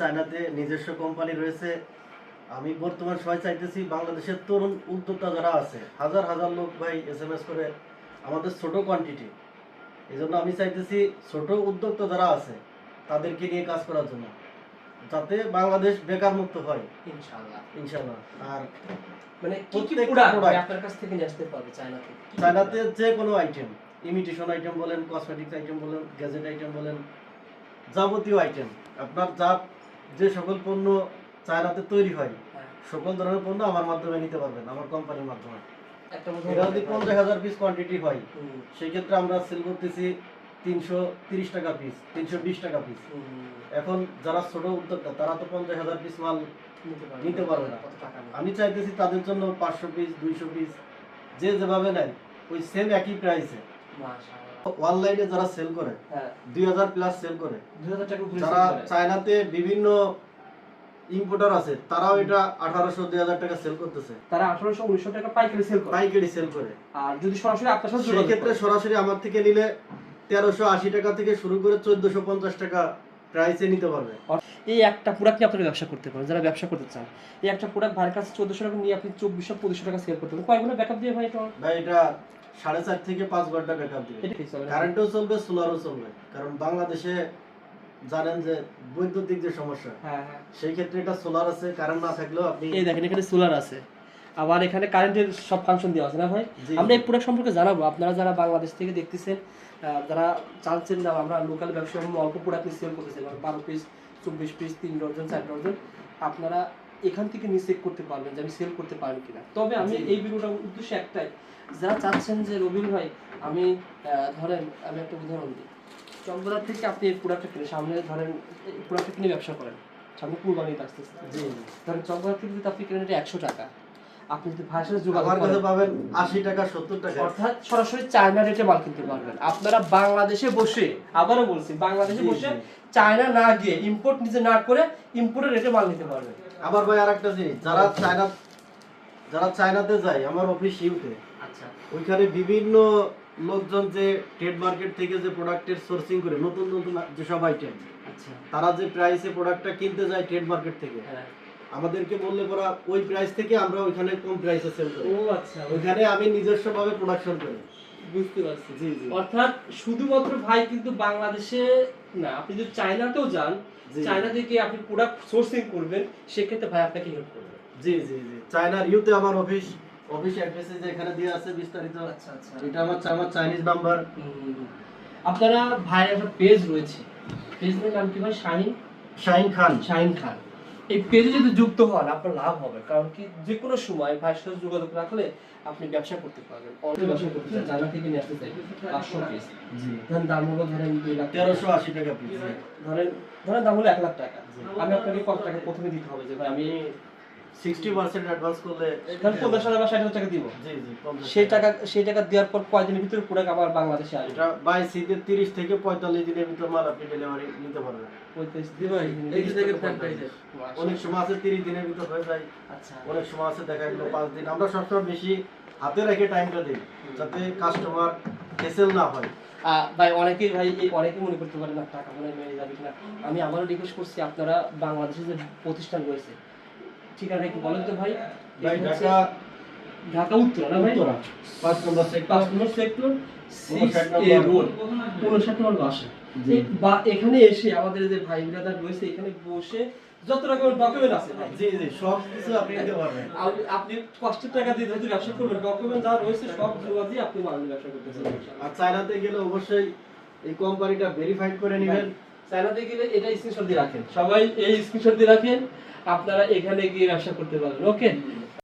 চায়নাতে নিজস্ব কোম্পানি রয়েছে। আমি বর্তমান সময় চাইতেছি বাংলাদেশের তরুণ উদ্যোক্তা যারা আছে, হাজার হাজার লোক ভাই SMS করে আমাদের ছোট কোয়ান্টিটি। এই জন্য আমি চাইতেছি ছোট উদ্যোক্তা যারা আছে তাদেরকে নিয়ে কাজ করার জন্য, যাতে বাংলাদেশ বেকার মুক্ত হয় ইনশাআল্লাহ। ইনশাআল্লাহ। আর মানে কি কি প্রত্যেকটা প্রোডাক্ট product আপনার কাছ থেকে নিয়ে আসতে পারবে চায়নাতে? চায়নাতে যে কোনো আইটেম, ইমিটেশন আইটেম বলেন, কসমেটিক্স আইটেম বলেন, গ্যাজেট আইটেম বলেন, যাবতীয় আইটেম আপনার যে সকল পণ্য চায়নাতে তৈরি হয় হ্যাঁ। সকল ধরনের পণ্য আমার মাধ্যমে নিতে পারবেন, আমার কোম্পানির মাধ্যমে। একটা এটা যদি 50,000 পিস কোয়ান্টিটি হয় হুম, সেই ক্ষেত্রে আমরা সেল করতেছি 330 টাকা পিস, 320 টাকা পিস। হুম, এখন যারা ছোট উদ্যোক্তা তারা তো 50,000 পিস মাল নিতে পারবে না। কত টাকা নেবে? আমি চাইতেছি তাদের জন্য 500 পিস, 200 পিস যে যেভাবে নেয় ওই সেম একই প্রাইসে। মাশাআল্লাহ। অনলাইনে যারা সেল করে হ্যাঁ, 2000 প্লাস সেল করে, 2000 টাকা উপরে যারা সেল করে। চায়নাতে বিভিন্ন ইম্পোর্টার আছে তারাও এটা 1800-2000 টাকা সেল করতেছে, তারা 1800-1900 টাকা পাইকারি সেল করে। পাইকারি সেল করে। আর যদি সরাসরি আপনার সাথে সেই যোগাযোগ ক্ষেত্রে করে, সরাসরি আমার থেকে নিলে 1380 টাকা থেকে শুরু করে 1450 টাকা প্রাইসে নিতে পারবে। এই একটা প্রোডাক্ট নিয়ে আপনারা ব্যবসা করতে পারেন, যারা ব্যবসা করতে চান। এই একটা প্রোডাক্ট ভাইয়ের কাছে 1400 টাকা নিয়ে আপনি 2400-2500 টাকা সেল করতে পারেন। কয় ঘন্টা ব্যাকআপ দিয়ে ভাই এটা? ভাই এটা 4.5 থেকে 5 ঘন্টা ব্যাকআপ দিবে। এটা ঠিক চলে না? কারেন্টও চলবে, সোলারও চলবে। কারণ বাংলাদেশে জানেন যে বৈদ্যুতিক যে সমস্যা, হ্যাঁ, হ্যাঁ। সেই ক্ষেত্রে এটা সোলার আছে, কারেন্ট না থাকলেও আপনি এই দেখেন এখানে সোলার আছে, আবার এখানে কারেন্টের সব ফাংশন দেওয়া আছে না ভাই? জি, আমরা জি। এই প্রোডাক্ট সম্পর্কে জানাবো। আপনারা যারা বাংলাদেশ থেকে দেখতেছেন, যারা চাচ্ছেন না আমরা লোকাল ব্যবসা অল্প প্রোডাক্ট নিয়ে সেল করতেছি, 12 পিস, 24 পিস, 3 ডজন, 4 ডজন, আপনারা এখান থেকে নিয়ে চেক করতে পারবেন যে আমি সেল করতে পারি কিনা। তবে আমি জি। এই ভিডিওটার উদ্দেশ্য একটাই, যারা চাচ্ছেন যে রবিন ভাই আমি ধরেন আমি একটা উদাহরণ দিই, চকবাজার থেকে আপনি এই প্রোডাক্টটা কিনে সামনে ধরেন এই প্রোডাক্টটা কিনে ব্যবসা করেন, সামনে কুরবানি আসতেছে, জি, ধরেন চকবাজার থেকে যদি আপনি কিনেন এটা 100 টাকা, আপনি যদি ভাইয়ের সাথে যোগাযোগ আমার কাছে করেন পাবেন 80 টাকা, 70 টাকা। অর্থাৎ সরাসরি চায়না রেটে মাল কিনতে পারবেন। আপনারা বাংলাদেশে বসে, আবারও বলছি, বাংলাদেশে জি, বসে জি। চায়না না গিয়ে ইম্পোর্ট নিজে না করে ইম্পোর্টের রেটে মাল নিতে পারবেন। আবার ভাই আরেকটা জিনিস, যারা চায়নাতে যায়, আমার অফিস ইউতে, আচ্ছা, ওইখানে বিভিন্ন লোকজন যে ট্রেড মার্কেট থেকে যে প্রোডাক্টের সোর্সিং করে নতুন নতুন যেসব আইটেম, আচ্ছা, তারা যে প্রাইসে প্রোডাক্টটা কিনতে যায় ট্রেড মার্কেট থেকে, হ্যাঁ। আমাদেরকে বললে পরা ওই প্রাইস থেকে আমরা ওইখানে কম প্রাইসে সেল করি। ও আচ্ছা, ওইখানে আমি নিজস্বভাবে প্রোডাকশন করি। বুঝতে পারছি। জি, জি। অর্থাৎ শুধুমাত্র ভাই কিন্তু বাংলাদেশে না, আপনি যদি চায়নাতেও যান, জি। চায়না থেকে আপনি প্রোডাক্ট সোর্সিং করবেন, সেক্ষেত্রে ভাই আপনাকে হেল্প করবে। জি, জি, জি। চায়নার ইউতে আমার অফিস অ্যাড্রেসে যে এখানে দেওয়া আছে বিস্তারিত। আচ্ছা, আচ্ছা। এটা আমার চাইনিজ নাম্বার। আপনারা ভাইয়ের একটা পেজ রয়েছে, পেজের নাম কি ভাই? শাহিন খান। শাহিন খান। এই পেজে যদি যুক্ত হন আপনার লাভ হবে, কারণ কি যে কোনো সময় ভাইয়ের সাথে যোগাযোগ রাখলে আপনি ব্যবসা করতে পারবেন। অনেক ব্যবসা করতে চান, জানা থেকে নিয়ে আসতে চাই 500 পিস, জি। ধরেন দাম হলো ধরেন 2 লাখ, 1380 টাকা পিস। ধরেন দাম হলো 1 লাখ টাকা। আমি আপনাকে কত টাকা প্রথমে দিতে হবে যে ভাই আমি 60% অ্যাডভান্স করলে ধরেন 50,000 বা 60,000 টাকা দিব, জি, জি, 50,000 সেই টাকা দেওয়ার পর কয়দিনের ভিতরে প্রোডাক্ট আমার বাংলাদেশে আসবে? এটা বাই সিতে 30 থেকে 45 দিনের ভিতর মাল আপনি ডেলিভারি নিতে পারবেন। 35 জি ভাই, এই যে দেখেন ফ্র্যাঞ্চাইজার। অনেক সময় আছে 30 দিনের ভিতর হয়ে যায়, আচ্ছা, অনেক সময় আছে দেখা গেল 5 দিন। আমরা সবসময় বেশি হাতে রেখে টাইমটা দিই যাতে কাস্টমার হেসেল না হয়। ভাই অনেকেই মনে করতে পারে না টাকা মনে মেরে যাবে কিনা। আমি আবারও রিকোয়েস্ট করছি, আপনারা বাংলাদেশে যে প্রতিষ্ঠান রয়েছে ঠিকানা একটু বলেন তো ভাই। ভাই ঢাকা উত্তরা না ভাই? উত্তরা 5 নম্বর সেক্টর, 5 নম্বর সেক্টর 59 6A রোড, 59 নম্বর বাসা। জি। বা এখানে এসে আমাদের যে ভাই ব্রাদার রয়েছে এখানে বসে যত রকমের ডকুমেন্ট আছে ভাই, জি, জি, সব কিছু আপনি নিতে পারবেন। আপনি কষ্টের টাকা দিয়ে যদি ব্যবসা করবেন, ডকুমেন্ট যা রয়েছে সব জমা দিয়ে আপনি মাল নিয়ে ব্যবসা করতে পারবেন। আর চায়নাতে গেলে অবশ্যই এই কোম্পানিটা ভেরিফাইড করে নেবেন। চায়নাতে গেলে এটা স্ক্রিনশট দিয়ে রাখেন, সবাই এই স্ক্রিনশট দিয়ে রাখেন, আপনারা এখানে গিয়ে ব্যবসা করতে পারবেন। ওকে।